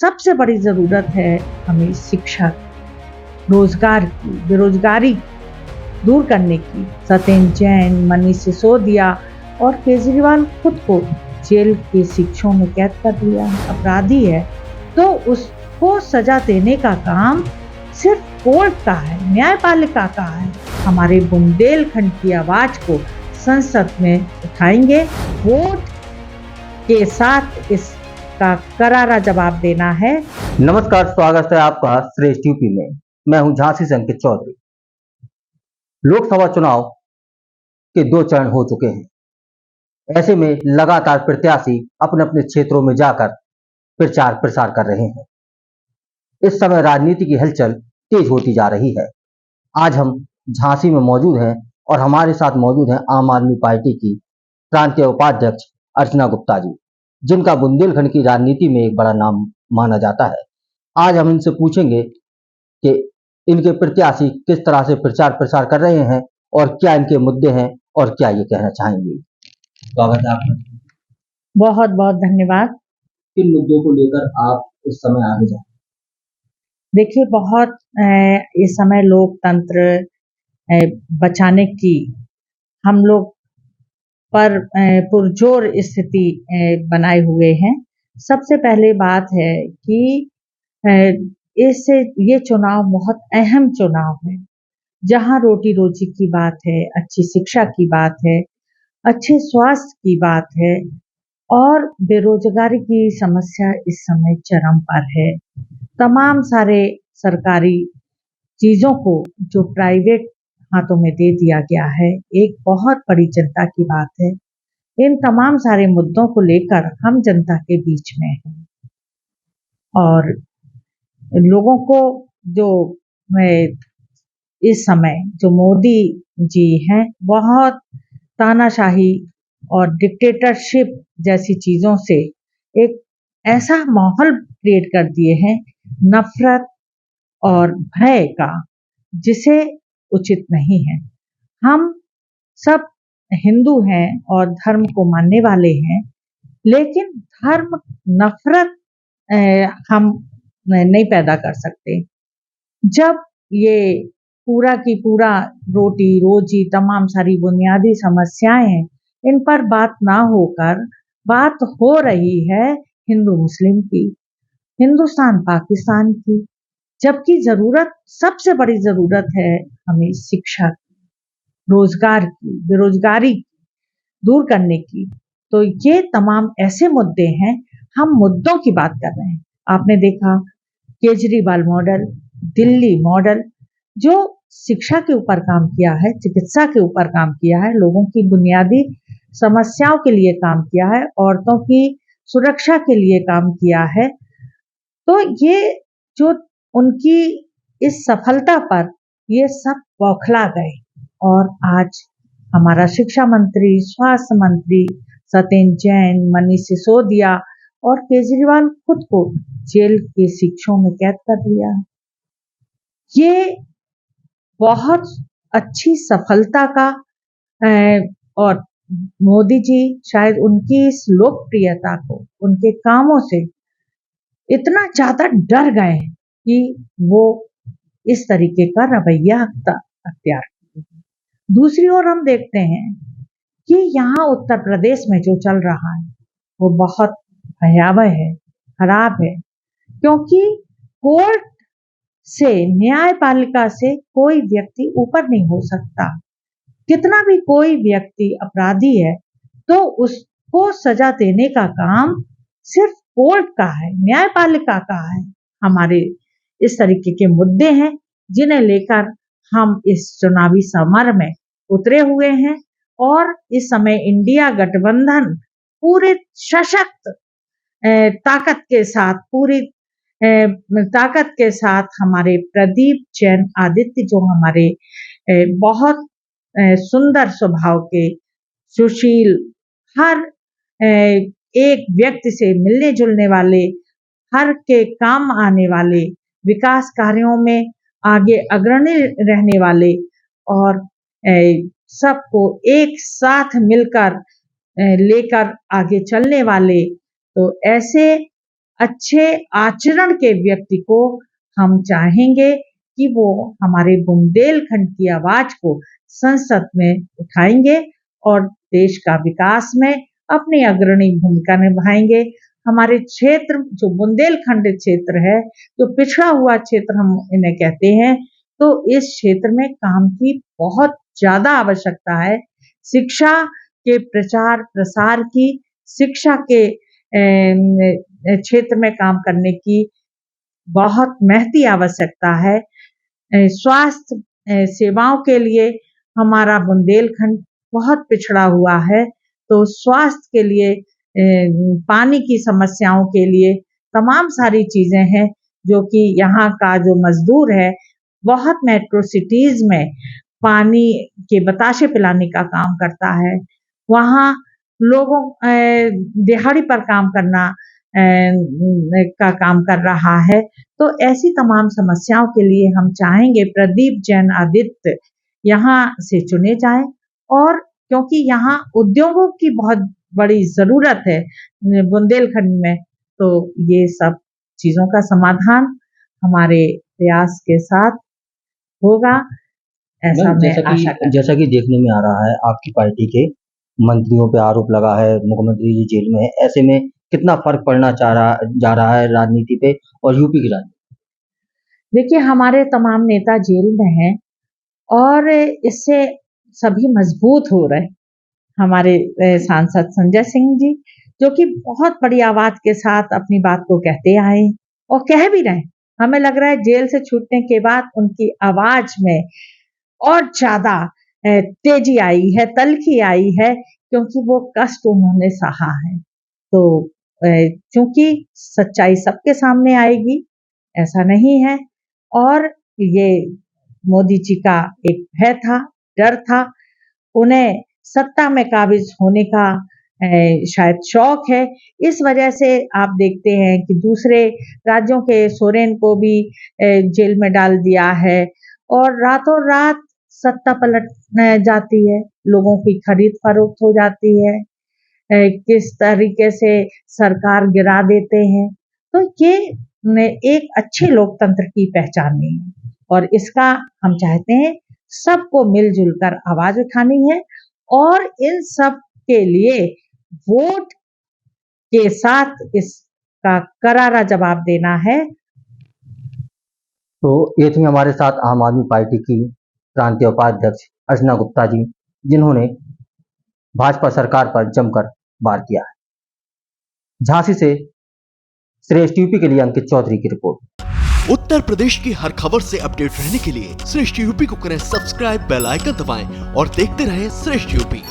सबसे बड़ी ज़रूरत है हमें शिक्षा की, रोज़गार की, बेरोज़गारी दूर करने की। सत्येंद्र जैन, मनीष सिसोदिया और केजरीवाल खुद को जेल के शिक्षों में कैद कर लिया है, अपराधी है, तो उसको सज़ा देने का काम सिर्फ कोर्ट का है, न्यायपालिका का है। हमारे बुंदेलखंड की आवाज़ को संसद में उठाएंगे, वोट के साथ इसका करारा जवाब देना है। नमस्कार, स्वागत है आपका श्रेष्ठ यूपी में। मैं हूं झांसी से अंकित चौधरी। लोकसभा चुनाव के 2 चरण हो चुके हैं। ऐसे में लगातार प्रत्याशी अपने अपने क्षेत्रों में जाकर प्रचार प्रसार कर रहे हैं। इस समय राजनीति की हलचल तेज होती जा रही है। आज हम झांसी में मौजूद हैं और हमारे साथ मौजूद हैं आम आदमी पार्टी की प्रांतीय उपाध्यक्ष अर्चना गुप्ता जी, जिनका बुंदेलखंड की राजनीति में एक बड़ा नाम माना जाता है। आज हम इनसे पूछेंगे कि इनके प्रत्याशी किस तरह से प्रचार प्रसार कर रहे हैं और क्या इनके मुद्दे हैं और क्या ये कहना चाहेंगे। स्वागत है आपका। बहुत बहुत धन्यवाद। किन मुद्दों को लेकर आप इस समय आगे जाए? देखिए, बहुत इस समय लोकतंत्र बचाने की हम लोग पर पुरजोर स्थिति बनाए हुए हैं। सबसे पहले बात है कि ये चुनाव बहुत अहम चुनाव है, जहां रोटी रोजी की बात है, अच्छी शिक्षा की बात है, अच्छे स्वास्थ्य की बात है और बेरोजगारी की समस्या इस समय चरम पर है। तमाम सारे सरकारी चीज़ों को जो प्राइवेट हाथों में दे दिया गया है, एक बहुत बड़ी चिंता की बात है। इन तमाम सारे मुद्दों को लेकर हम जनता के बीच में हैं और लोगों को जो इस समय जो मोदी जी हैं, बहुत तानाशाही और डिक्टेटरशिप जैसी चीज़ों से एक ऐसा माहौल क्रिएट कर दिए हैं, नफरत और भय का, जिसे उचित नहीं है। हम सब हिंदू हैं और धर्म को मानने वाले हैं, लेकिन धर्म नफरत हम नहीं पैदा कर सकते। जब ये पूरा की पूरा रोटी रोजी तमाम सारी बुनियादी समस्याएं हैं, इन पर बात ना होकर बात हो रही है हिंदू मुस्लिम की, हिंदुस्तान पाकिस्तान की, जबकि जरूरत सबसे बड़ी जरूरत है हमें शिक्षा की, रोजगार की, बेरोजगारी दूर करने की। तो ये तमाम ऐसे मुद्दे हैं, हम मुद्दों की बात कर रहे हैं। आपने देखा केजरीवाल मॉडल, दिल्ली मॉडल, जो शिक्षा के ऊपर काम किया है, चिकित्सा के ऊपर काम किया है, लोगों की बुनियादी समस्याओं के लिए काम किया है, औरतों की सुरक्षा के लिए काम किया है। तो ये जो उनकी इस सफलता पर ये सब बौखला गए और आज हमारा शिक्षा मंत्री, स्वास्थ्य मंत्री सत्येंद्र जैन, मनीष सिसोदिया और केजरीवाल खुद को जेल के शिक्षों में कैद कर लिया है। ये बहुत अच्छी सफलता का और मोदी जी शायद उनकी इस लोकप्रियता को, उनके कामों से इतना ज्यादा डर गए हैं कि वो इस तरीके का रवैया अख्तियार किए। दूसरी ओर हम देखते हैं कि यहाँ उत्तर प्रदेश में जो चल रहा है वो बहुत भयावह है, खराब है, क्योंकि कोर्ट से, न्यायपालिका से कोई व्यक्ति ऊपर नहीं हो सकता। कितना भी कोई व्यक्ति अपराधी है तो उसको सजा देने का काम सिर्फ कोर्ट का है, न्यायपालिका का है। हमारे इस तरीके के मुद्दे हैं जिन्हें लेकर हम इस चुनावी समर में उतरे हुए हैं और इस समय इंडिया गठबंधन पूरे सशक्त ताकत के साथ, पूरी ताकत के साथ हमारे प्रदीप जैन आदित्य, जो हमारे बहुत सुंदर स्वभाव के, सुशील, हर एक व्यक्ति से मिलने जुलने वाले, हर के काम आने वाले, विकास कार्यों में आगे अग्रणी रहने वाले और सबको एक साथ मिलकर लेकर आगे चलने वाले, तो ऐसे अच्छे आचरण के व्यक्ति को हम चाहेंगे कि वो हमारे बुंदेलखंड की आवाज को संसद में उठाएंगे और देश का विकास में अपनी अग्रणी भूमिका निभाएंगे। हमारे क्षेत्र जो बुंदेलखंड क्षेत्र है, जो पिछड़ा हुआ क्षेत्र हम इन्हें कहते हैं, तो इस क्षेत्र में काम की बहुत ज्यादा आवश्यकता है। शिक्षा के प्रचार प्रसार की, शिक्षा के क्षेत्र में काम करने की बहुत महती आवश्यकता है। स्वास्थ्य सेवाओं के लिए हमारा बुंदेलखंड बहुत पिछड़ा हुआ है, तो स्वास्थ्य के लिए, पानी की समस्याओं के लिए तमाम सारी चीजें हैं जो कि यहाँ का जो मजदूर है बहुत मेट्रो सिटीज में पानी के बताशे पिलाने का काम करता है। वहाँ लोगों दिहाड़ी पर काम करना का काम कर रहा है। तो ऐसी तमाम समस्याओं के लिए हम चाहेंगे प्रदीप जैन आदित्य यहाँ से चुने जाएं, और क्योंकि यहाँ उद्योगों की बहुत बड़ी जरूरत है बुंदेलखंड में, तो ये सब चीजों का समाधान हमारे प्रयास के साथ होगा, ऐसा मैं आशा करती हूँ। जैसा कि देखने में आ रहा है आपकी पार्टी के मंत्रियों पे आरोप लगा है, मुख्यमंत्री जी जेल में है, ऐसे में कितना फर्क पड़ना जा रहा है राजनीति पे और यूपी की राजनीति? देखिए, हमारे तमाम नेता जेल में हैं और इससे सभी मजबूत हो रहे। हमारे सांसद संजय सिंह जी जो कि बहुत बड़ी आवाज के साथ अपनी बात को कहते आए और कह भी रहे, हमें लग रहा है जेल से छूटने के बाद उनकी आवाज में और ज्यादा तेजी आई है, तलखी आई है, क्योंकि वो कष्ट उन्होंने सहा है। तो क्योंकि सच्चाई सबके सामने आएगी, ऐसा नहीं है, और ये मोदी जी का एक भय था, डर था, उन्हें सत्ता में काबिज होने का शायद शौक है। इस वजह से आप देखते हैं कि दूसरे राज्यों के सोरेन को भी जेल में डाल दिया है और रातों रात सत्ता पलट जाती है, लोगों की खरीद फरोख्त हो जाती है, किस तरीके से सरकार गिरा देते हैं। तो ये एक अच्छे लोकतंत्र की पहचान नहीं है, और इसका हम चाहते हैं सबको मिलजुल कर आवाज उठानी है और इन सब के लिए वोट के साथ इसका करारा जवाब देना है। तो ये थी हमारे साथ आम आदमी पार्टी की प्रांतीय उपाध्यक्ष अर्चना गुप्ता जी, जिन्होंने भाजपा सरकार पर जमकर वार किया है। झांसी से श्रेष्ठ यूपी के लिए अंकित चौधरी की रिपोर्ट। उत्तर प्रदेश की हर खबर से अपडेट रहने के लिए श्रेष्ठ यूपी को करें सब्सक्राइब, बेल आइकन दबाएं और देखते रहें श्रेष्ठ यूपी।